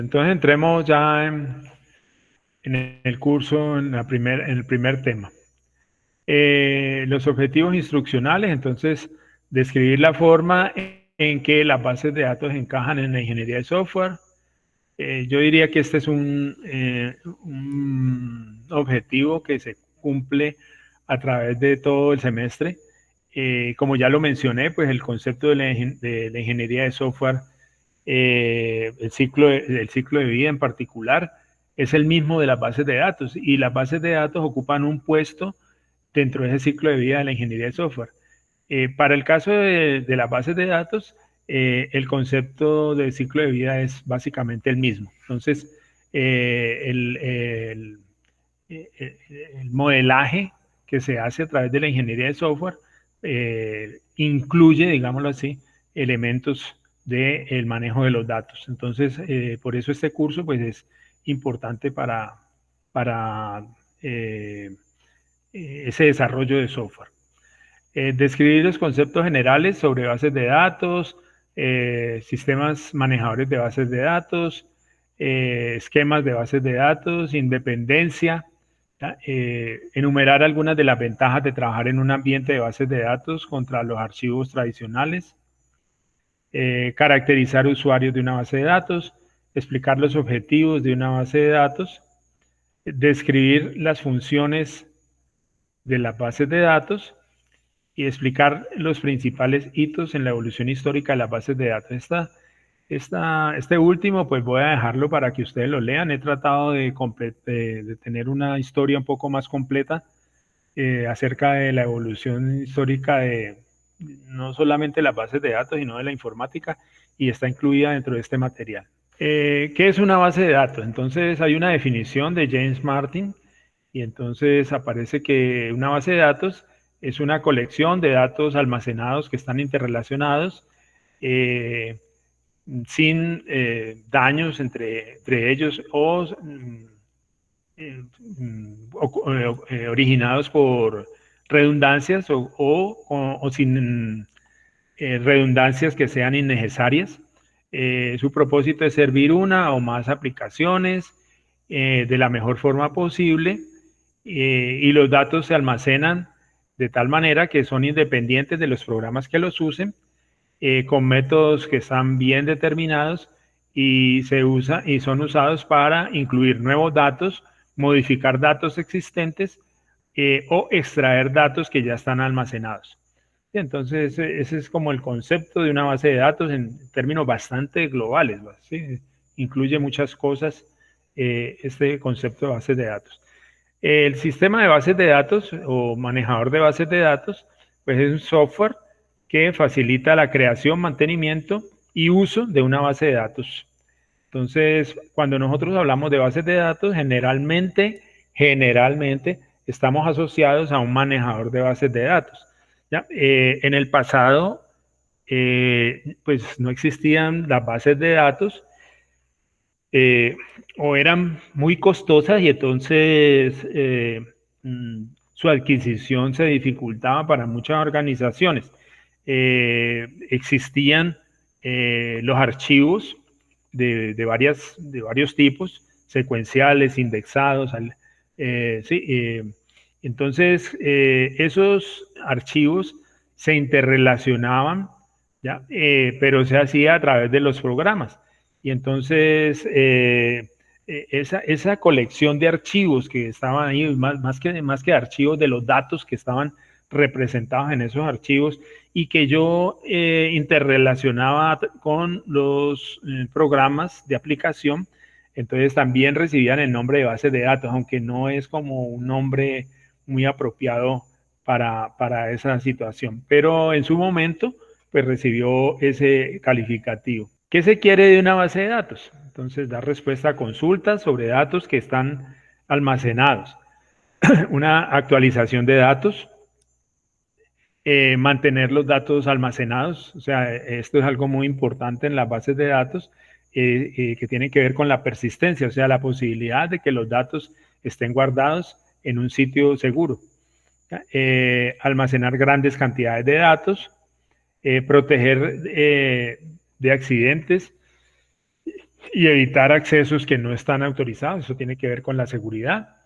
Entonces entremos ya en el curso, en el primer tema. Los objetivos instruccionales, entonces, describir la forma en que las bases de datos encajan en la ingeniería de software. Yo diría que este es un objetivo que se cumple a través de todo el semestre. Como ya lo mencioné, pues el concepto de la ingeniería de software, el ciclo de vida en particular, es el mismo de las bases de datos, y las bases de datos ocupan un puesto dentro de ese ciclo de vida de la ingeniería de software. Para el caso de las bases de datos, el concepto de ciclo de vida es básicamente el mismo. Entonces, el modelaje que se hace a través de la ingeniería de software incluye, digámoslo así, elementos del manejo de los datos. Entonces, por eso este curso pues, es importante para ese desarrollo de software. Describir los conceptos generales sobre bases de datos, sistemas manejadores de bases de datos, esquemas de bases de datos, independencia, enumerar algunas de las ventajas de trabajar en un ambiente de bases de datos contra los archivos tradicionales, caracterizar usuarios de una base de datos, explicar los objetivos de una base de datos, describir las funciones de las bases de datos y explicar los principales hitos en la evolución histórica de las bases de datos. Este último, pues voy a dejarlo para que ustedes lo lean. He tratado de tener una historia un poco más completa acerca de la evolución histórica de no solamente las bases de datos, sino de la informática, y está incluida dentro de este material. ¿Qué es una base de datos? Entonces hay una definición de James Martin, y entonces aparece que una base de datos es una colección de datos almacenados que están interrelacionados sin daños entre ellos originados por redundancias o sin redundancias que sean innecesarias. Su propósito es servir una o más aplicaciones de la mejor forma posible, y los datos se almacenan de tal manera que son independientes de los programas que los usen, con métodos que están bien determinados y son usados para incluir nuevos datos, modificar datos existentes o extraer datos que ya están almacenados. Entonces, ese es como el concepto de una base de datos en términos bastante globales, ¿sí? Incluye muchas cosas este concepto de bases de datos. El sistema de bases de datos o manejador de bases de datos, pues es un software que facilita la creación, mantenimiento y uso de una base de datos. Entonces, cuando nosotros hablamos de bases de datos, generalmente estamos asociados a un manejador de bases de datos. ¿Ya? En el pasado, pues no existían las bases de datos, o eran muy costosas, y entonces su adquisición se dificultaba para muchas organizaciones. Existían los archivos de varios tipos, secuenciales, indexados. Sí, entonces, esos archivos se interrelacionaban, ¿ya? Pero se hacía a través de los programas. Y entonces, esa colección de archivos que estaban ahí, más que archivos, de los datos que estaban representados en esos archivos, y que yo interrelacionaba con los programas de aplicación, entonces también recibían el nombre de base de datos, aunque no es como un nombre muy apropiado para esa situación. Pero en su momento, pues recibió ese calificativo. ¿Qué se quiere de una base de datos? Entonces, dar respuesta a consultas sobre datos que están almacenados. Una actualización de datos, mantener los datos almacenados. O sea, esto es algo muy importante en las bases de datos, que tiene que ver con la persistencia, o sea, la posibilidad de que los datos estén guardados en un sitio seguro. Almacenar grandes cantidades de datos, proteger de accidentes, y evitar accesos que no están autorizados. Eso tiene que ver con la seguridad.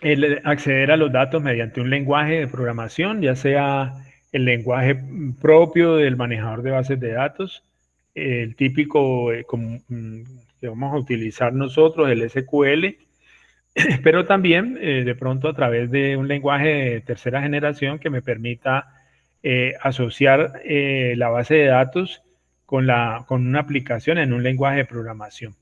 El acceder a los datos mediante un lenguaje de programación, ya sea el lenguaje propio del manejador de bases de datos, el típico que vamos a utilizar nosotros, el SQL, pero también de pronto a través de un lenguaje de tercera generación que me permita asociar la base de datos con una aplicación en un lenguaje de programación.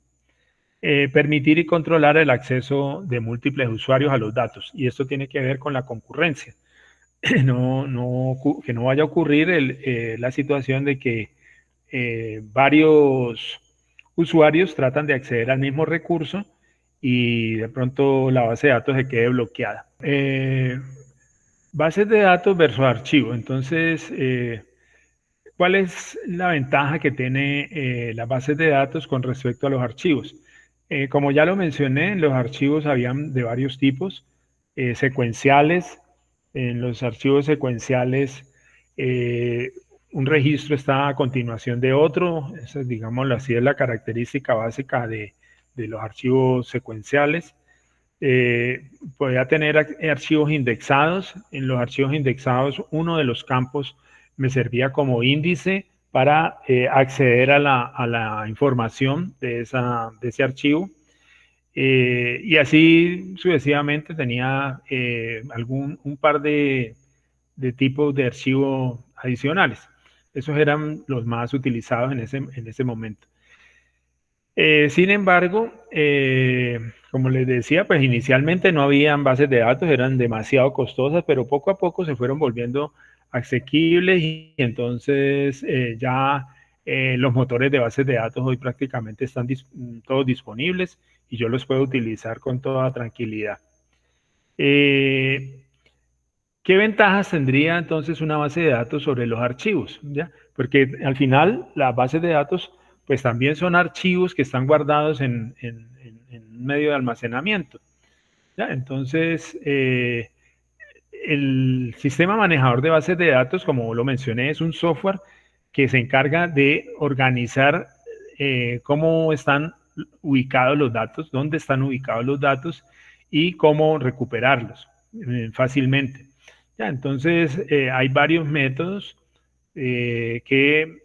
Permitir y controlar el acceso de múltiples usuarios a los datos. Y esto tiene que ver con la concurrencia. Que no vaya a ocurrir la situación de que varios usuarios tratan de acceder al mismo recurso y de pronto la base de datos se quede bloqueada. Bases de datos versus archivos. Entonces, ¿cuál es la ventaja que tiene las bases de datos con respecto a los archivos? Como ya lo mencioné, los archivos habían de varios tipos, secuenciales. En los archivos secuenciales, un registro está a continuación de otro. Esa, digámoslo así, es la característica básica de los archivos secuenciales. Podría tener archivos indexados. En los archivos indexados, uno de los campos me servía como índice para acceder a la información de ese archivo. Y así sucesivamente tenía un par de tipos de archivos adicionales. Esos eran los más utilizados en ese momento. Sin embargo, como les decía, pues inicialmente no habían bases de datos, eran demasiado costosas, pero poco a poco se fueron volviendo asequibles y entonces ya los motores de bases de datos hoy prácticamente están todos disponibles y yo los puedo utilizar con toda tranquilidad. ¿Qué ventajas tendría entonces una base de datos sobre los archivos? ¿Ya? Porque al final las bases de datos pues también son archivos que están guardados en un medio de almacenamiento. ¿Ya? Entonces, el sistema manejador de bases de datos, como lo mencioné, es un software que se encarga de organizar cómo están ubicados los datos, dónde están ubicados los datos y cómo recuperarlos fácilmente. Ya, entonces, hay varios métodos que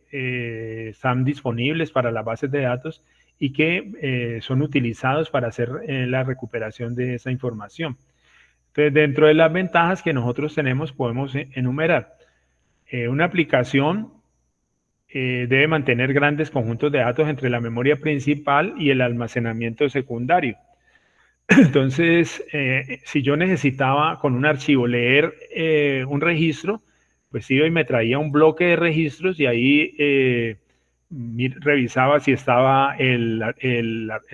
están disponibles para las bases de datos y que son utilizados para hacer la recuperación de esa información. Entonces, dentro de las ventajas que nosotros tenemos, podemos enumerar una aplicación debe mantener grandes conjuntos de datos entre la memoria principal y el almacenamiento secundario. Entonces, si yo necesitaba con un archivo leer un registro, pues iba y me traía un bloque de registros y ahí revisaba si estaba el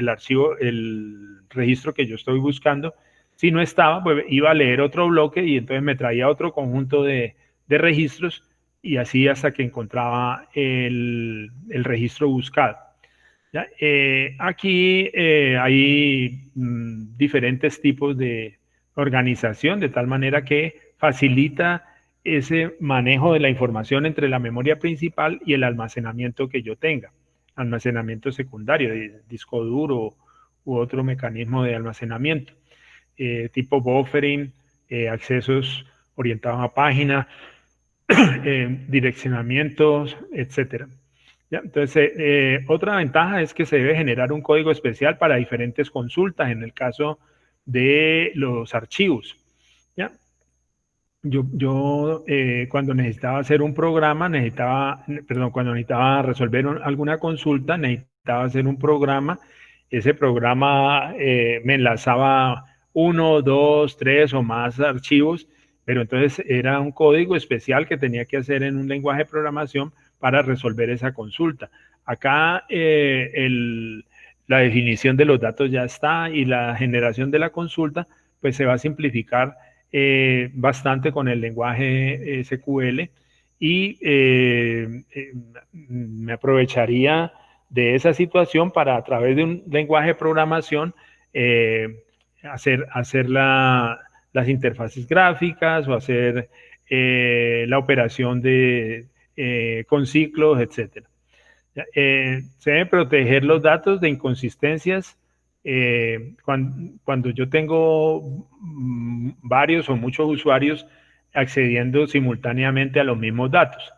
archivo, el registro que yo estoy buscando. Si no estaba, pues iba a leer otro bloque y entonces me traía otro conjunto de registros y así hasta que encontraba el registro buscado. ¿Ya? Aquí hay diferentes tipos de organización, de tal manera que facilita ese manejo de la información entre la memoria principal y el almacenamiento que yo tenga, almacenamiento secundario, disco duro u otro mecanismo de almacenamiento, tipo buffering, accesos orientados a página, direccionamientos, etcétera. ¿Ya? Entonces, otra ventaja es que se debe generar un código especial para diferentes consultas en el caso de los archivos. ¿Ya? Yo cuando necesitaba hacer un programa, cuando necesitaba resolver alguna consulta, necesitaba hacer un programa. Ese programa me enlazaba 1, 2, 3 o más archivos, pero entonces era un código especial que tenía que hacer en un lenguaje de programación para resolver esa consulta. Acá la definición de los datos ya está y la generación de la consulta pues se va a simplificar bastante con el lenguaje SQL y me aprovecharía de esa situación para a través de un lenguaje de programación hacer las interfaces gráficas o hacer la operación con ciclos, etcétera. Se deben proteger los datos de inconsistencias cuando yo tengo varios o muchos usuarios accediendo simultáneamente a los mismos datos.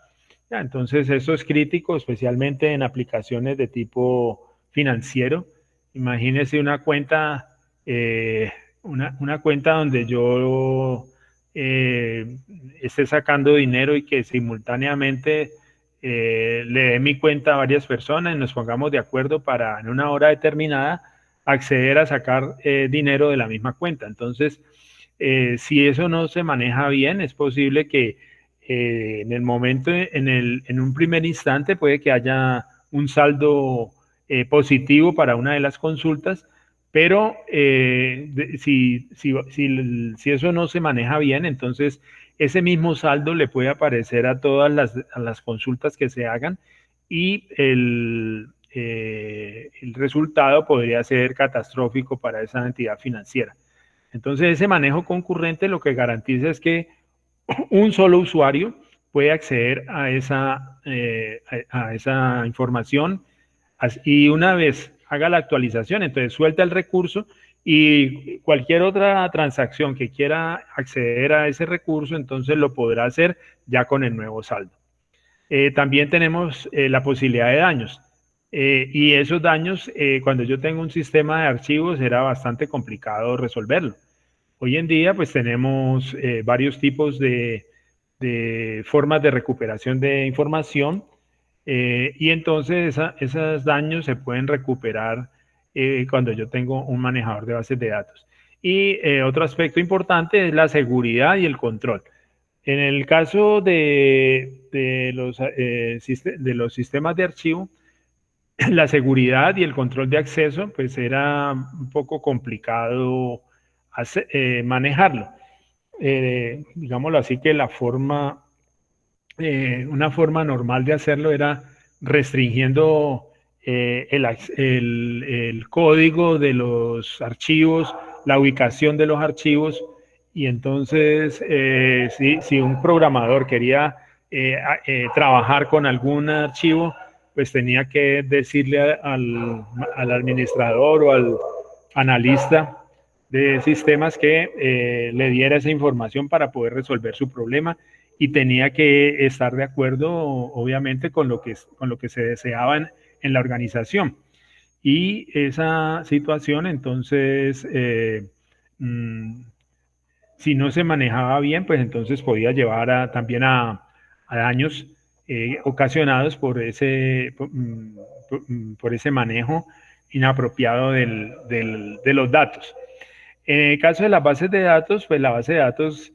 Ya, entonces eso es crítico, especialmente en aplicaciones de tipo financiero. Imagínese eh, una cuenta donde yo esté sacando dinero y que simultáneamente le dé mi cuenta a varias personas y nos pongamos de acuerdo para en una hora determinada acceder a sacar dinero de la misma cuenta. Entonces, si eso no se maneja bien, es posible que en el momento, en un primer instante, puede que haya un saldo positivo para una de las consultas, pero si eso no se maneja bien, entonces ese mismo saldo le puede aparecer a todas las consultas que se hagan y el resultado podría ser catastrófico para esa entidad financiera. Entonces, ese manejo concurrente lo que garantiza es que un solo usuario puede acceder a esa información y una vez haga la actualización, entonces suelta el recurso y cualquier otra transacción que quiera acceder a ese recurso, entonces lo podrá hacer ya con el nuevo saldo. También tenemos la posibilidad de daños. Y esos daños, cuando yo tengo un sistema de archivos, era bastante complicado resolverlo. Hoy en día, pues tenemos varios tipos de formas de recuperación de información y entonces esos daños se pueden recuperar cuando yo tengo un manejador de bases de datos. Y otro aspecto importante es la seguridad y el control. En el caso de los sistemas de archivo, la seguridad y el control de acceso, pues era un poco complicado manejarlo. Digámoslo así, que una forma normal de hacerlo era restringiendo el código de los archivos, la ubicación de los archivos, y entonces si un programador quería trabajar con algún archivo, pues tenía que decirle al administrador o al analista de sistemas que le diera esa información para poder resolver su problema y tenía que estar de acuerdo, obviamente, con lo que se deseaba en la organización. Y esa situación, entonces, si no se manejaba bien, pues entonces podía llevar también a daños ocasionados por ese manejo inapropiado de los datos. En el caso de las bases de datos, pues la base de datos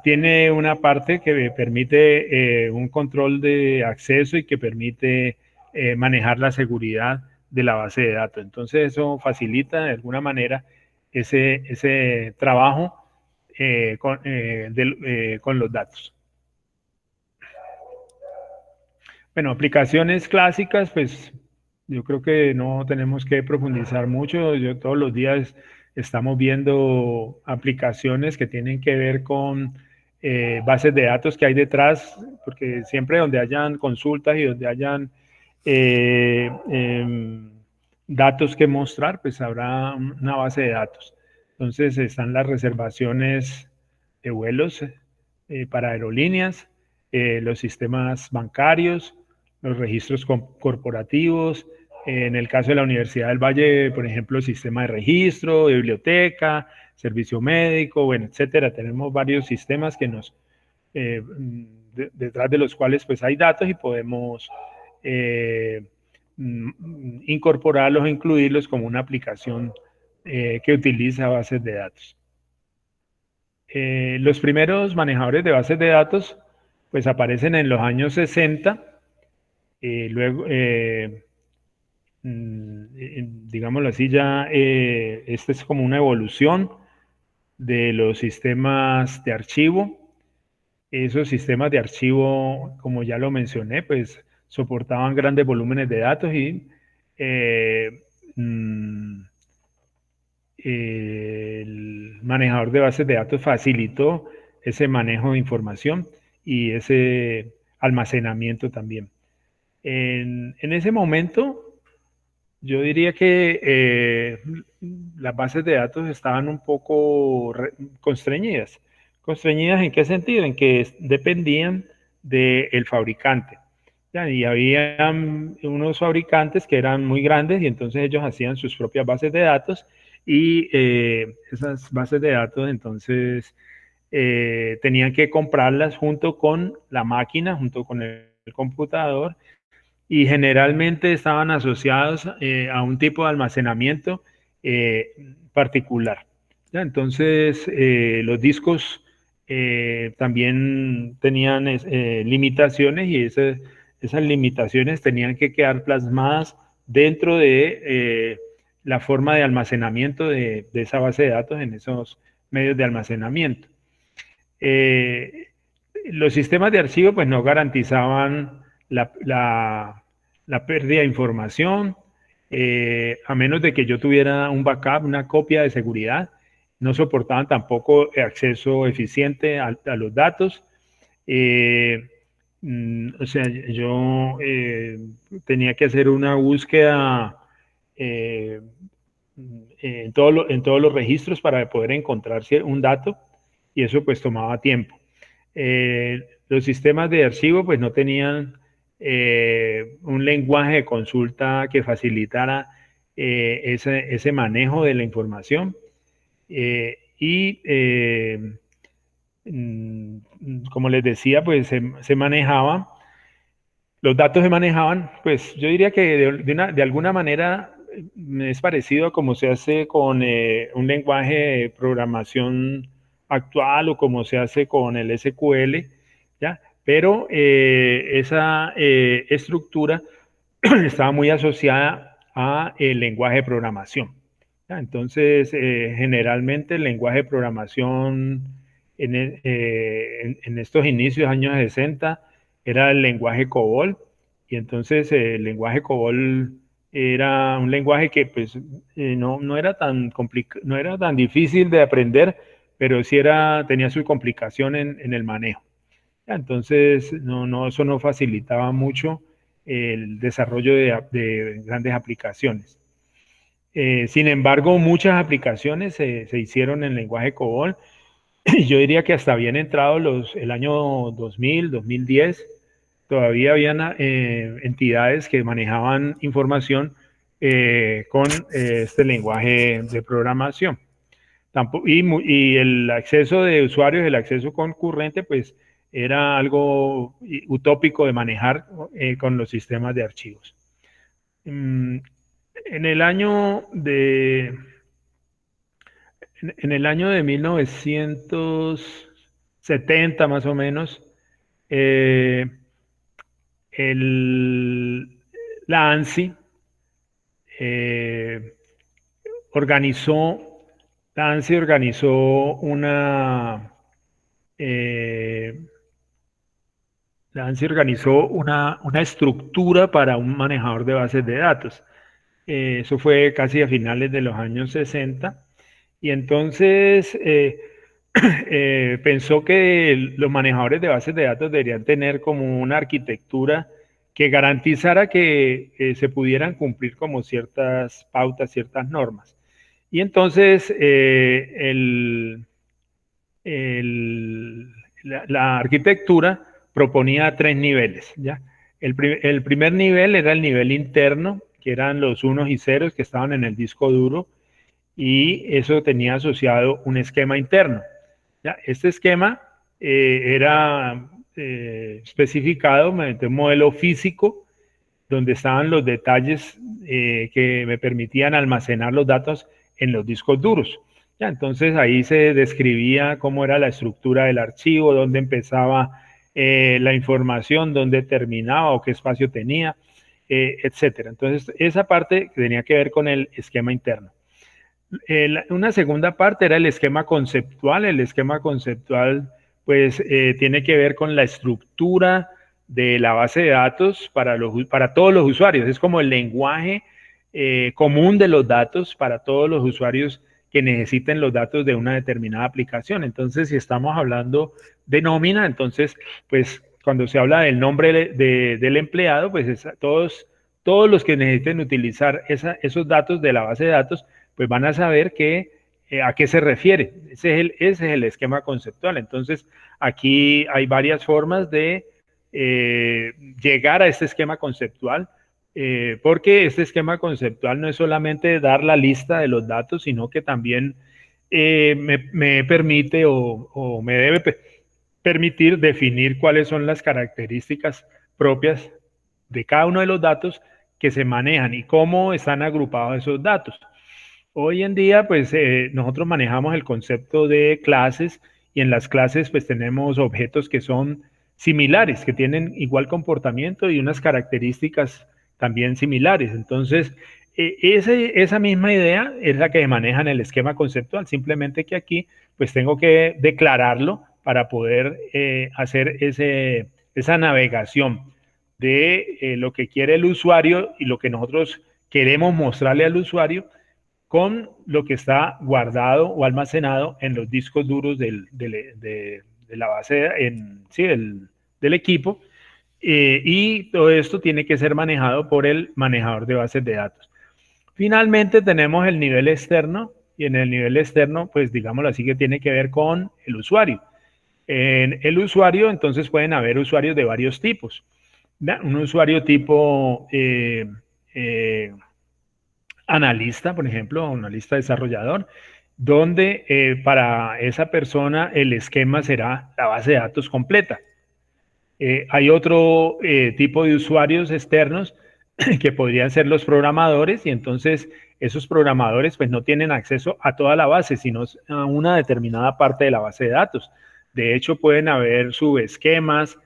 tiene una parte que permite un control de acceso y que permite manejar la seguridad de la base de datos. Entonces eso facilita de alguna manera ese trabajo con los datos. Bueno, aplicaciones clásicas, pues yo creo que no tenemos que profundizar mucho. Yo todos los días estamos viendo aplicaciones que tienen que ver con bases de datos que hay detrás, porque siempre donde hayan consultas y donde hayan eh, eh, datos que mostrar, pues habrá una base de datos. Entonces están las reservaciones de vuelos para aerolíneas, los sistemas bancarios, los registros corporativos. En el caso de la Universidad del Valle, por ejemplo, sistema de registro, de biblioteca, servicio médico, bueno, etcétera. Tenemos varios sistemas que detrás de los cuales pues hay datos y podemos incorporarlos e incluirlos como una aplicación que utiliza bases de datos. Los primeros manejadores de bases de datos pues aparecen en los años 60. Luego, digámoslo así, ya esta es como una evolución de los sistemas de archivo. Esos sistemas de archivo, como ya lo mencioné, pues soportaban grandes volúmenes de datos y el manejador de bases de datos facilitó ese manejo de información y ese almacenamiento también. En ese momento, yo diría que las bases de datos estaban un poco constreñidas. ¿Constreñidas en qué sentido? En que dependían del fabricante. ¿Ya? Y había unos fabricantes que eran muy grandes y entonces ellos hacían sus propias bases de datos y esas bases de datos entonces tenían que comprarlas junto con la máquina, junto con el computador, y generalmente estaban asociados a un tipo de almacenamiento particular. ¿Ya? Entonces, los discos también tenían limitaciones y esas limitaciones tenían que quedar plasmadas dentro de la forma de almacenamiento de esa base de datos en esos medios de almacenamiento. Eh, los sistemas de archivo pues no garantizaban la pérdida de información, a menos de que yo tuviera un backup, una copia de seguridad. No soportaban tampoco acceso eficiente a los datos. Eh, o sea, yo tenía que hacer una búsqueda eh, en todos los registros para poder encontrar un dato y eso pues tomaba tiempo. Los sistemas de archivo pues no tenían un lenguaje de consulta que facilitara ese manejo de la información y como les decía pues se manejaba, los datos se manejaban, pues yo diría que de alguna manera es parecido a como se hace con un lenguaje de programación actual o como se hace con el SQL, ¿ya? Pero esa estructura estaba muy asociada a el lenguaje de programación. ¿Ya? Entonces, generalmente el lenguaje de programación en estos inicios, años 60, era el lenguaje COBOL, y entonces el lenguaje COBOL era un lenguaje que pues no era tan no era tan difícil de aprender, pero sí tenía su complicación en el manejo. Entonces, eso no facilitaba mucho el desarrollo de grandes aplicaciones. Sin embargo, muchas aplicaciones se hicieron en lenguaje COBOL. Yo diría que hasta habían entrado el año 2000, 2010, todavía habían entidades que manejaban información con este lenguaje de programación. Y el acceso de usuarios, el acceso concurrente, pues era algo utópico de manejar con los sistemas de archivos. En el año de, en el año de 1970 más o menos, eh, el, la ANSI eh, organizó, la ANSI organizó eh, una estructura para un manejador de bases de datos. Eso fue casi a finales de los años 60. Y entonces pensó que los manejadores de bases de datos deberían tener como una arquitectura que garantizara que se pudieran cumplir como ciertas pautas, ciertas normas. Y entonces la arquitectura proponía 3 niveles, ¿ya? El primer nivel era el nivel interno, que eran los unos y ceros que estaban en el disco duro, y eso tenía asociado un esquema interno. ¿Ya? Este esquema era especificado mediante un modelo físico donde estaban los detalles que me permitían almacenar los datos en los discos duros. ¿Ya? Entonces ahí se describía cómo era la estructura del archivo, dónde empezaba la información, dónde terminaba o qué espacio tenía, etcétera. Entonces esa parte tenía que ver con el esquema interno. Una segunda parte era el esquema conceptual. El esquema conceptual pues tiene que ver con la estructura de la base de datos para todos los usuarios. Es como el lenguaje común de los datos para todos los usuarios que necesiten los datos de una determinada aplicación. Entonces, si estamos hablando de nómina, entonces, pues cuando se habla del nombre del empleado, pues todos los que necesiten utilizar esos datos de la base de datos, pues van a saber a qué se refiere. Ese es el esquema conceptual. Entonces, aquí hay varias formas de llegar a este esquema conceptual, porque este esquema conceptual no es solamente dar la lista de los datos, sino que también me permite o me debe permitir definir cuáles son las características propias de cada uno de los datos que se manejan y cómo están agrupados esos datos. Hoy en día, pues nosotros manejamos el concepto de clases y en las clases pues tenemos objetos que son similares, que tienen igual comportamiento y unas características también similares. Entonces, esa misma idea es la que se maneja en el esquema conceptual, simplemente que aquí pues tengo que declararlo para poder hacer esa navegación de lo que quiere el usuario y lo que nosotros queremos mostrarle al usuario con lo que está guardado o almacenado en los discos duros de la base del equipo. Y todo esto tiene que ser manejado por el manejador de bases de datos. Finalmente tenemos el nivel externo, y en el nivel externo, pues digámoslo así, que tiene que ver con el usuario. En el usuario, entonces pueden haber usuarios de varios tipos. Un usuario tipo analista, por ejemplo, analista desarrollador, donde para esa persona el esquema será la base de datos completa. Hay otro tipo de usuarios externos que podrían ser los programadores y entonces esos programadores pues no tienen acceso a toda la base, sino a una determinada parte de la base de datos. De hecho, pueden haber subesquemas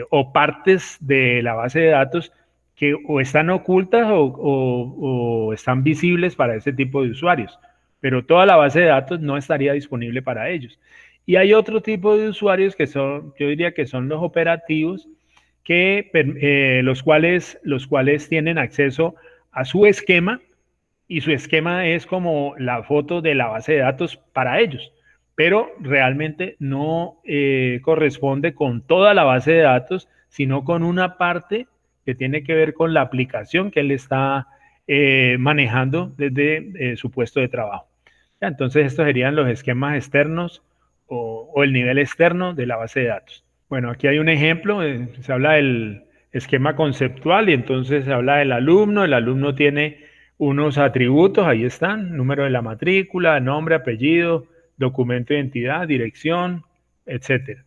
o partes de la base de datos que o están ocultas o están visibles para ese tipo de usuarios, pero toda la base de datos no estaría disponible para ellos. Y hay otro tipo de usuarios que son, yo diría que son los operativos, los cuales tienen acceso a su esquema y su esquema es como la foto de la base de datos para ellos, pero realmente no corresponde con toda la base de datos, sino con una parte que tiene que ver con la aplicación que él está manejando desde su puesto de trabajo. Ya, entonces estos serían los esquemas externos o el nivel externo de la base de datos. Bueno, aquí hay un ejemplo, se habla del esquema conceptual y entonces se habla del alumno. El alumno tiene unos atributos, ahí están, número de la matrícula, nombre, apellido, documento de identidad, dirección, etcétera.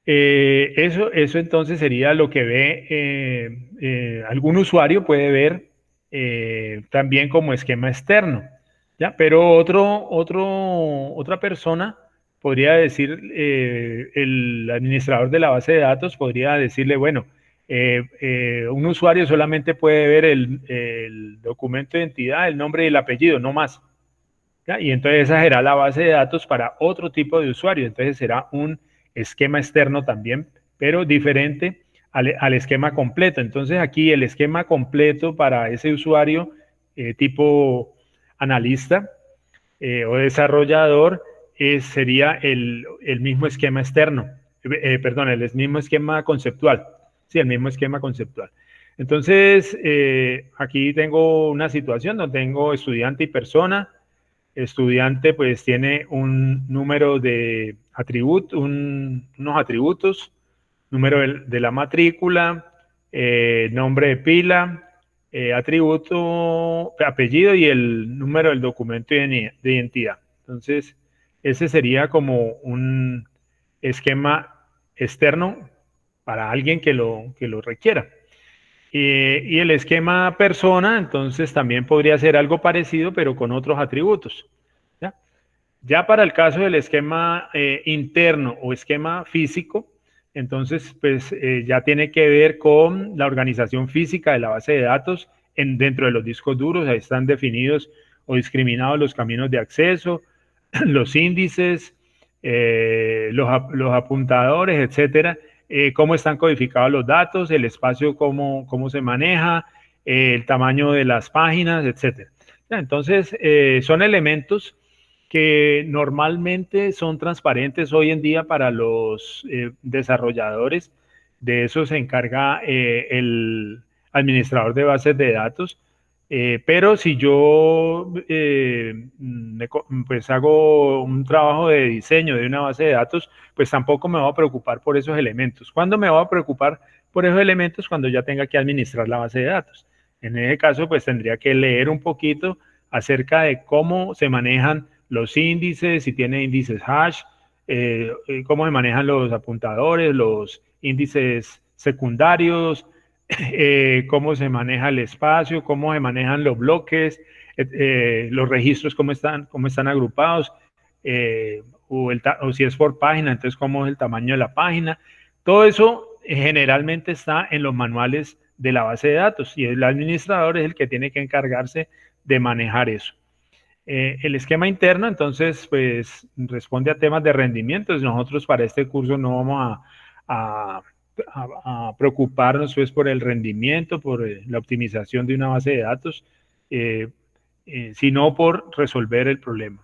Eso entonces sería lo que ve algún usuario puede ver también como esquema externo, ¿ya? Pero otra persona podría decir, el administrador de la base de datos podría decirle, bueno, un usuario solamente puede ver el documento de identidad, el nombre y el apellido, no más, ¿ya? Y entonces esa será la base de datos para otro tipo de usuario, entonces será un esquema externo también, pero diferente al esquema completo. Entonces aquí el esquema completo para ese usuario tipo analista o desarrollador sería el mismo esquema externo, perdón, el mismo esquema conceptual. Sí, el mismo esquema conceptual. Entonces, aquí tengo una situación donde tengo estudiante y persona. Estudiante pues tiene un número de atributos, unos atributos, número de la matrícula, nombre de pila, atributo, apellido y el número del documento de identidad. Entonces, ese sería como un esquema externo para alguien que lo requiera. Y el esquema persona, entonces también podría ser algo parecido, pero con otros atributos. Ya para el caso del esquema interno o esquema físico, entonces pues ya tiene que ver con la organización física de la base de datos dentro de los discos duros. Ahí están definidos o discriminados los caminos de acceso, los índices, los apuntadores, etcétera. Cómo están codificados los datos, el espacio, cómo se maneja, el tamaño de las páginas, etcétera. Entonces, son elementos que normalmente son transparentes hoy en día para los desarrolladores. De eso se encarga el administrador de bases de datos. Pero si yo pues hago un trabajo de diseño de una base de datos, pues tampoco me voy a preocupar por esos elementos. ¿Cuándo me voy a preocupar por esos elementos? Cuando ya tenga que administrar la base de datos. En ese caso, pues tendría que leer un poquito acerca de cómo se manejan los índices, si tiene índices hash, cómo se manejan los apuntadores, los índices secundarios, cómo se maneja el espacio, cómo se manejan los bloques, los registros, cómo están agrupados, o si es por página, entonces cómo es el tamaño de la página. Todo eso generalmente está en los manuales de la base de datos y el administrador es el que tiene que encargarse de manejar eso. El esquema interno, entonces, pues responde a temas de rendimiento. Nosotros para este curso no vamos a, a preocuparnos pues, por el rendimiento, por la optimización de una base de datos, sino por resolver el problema.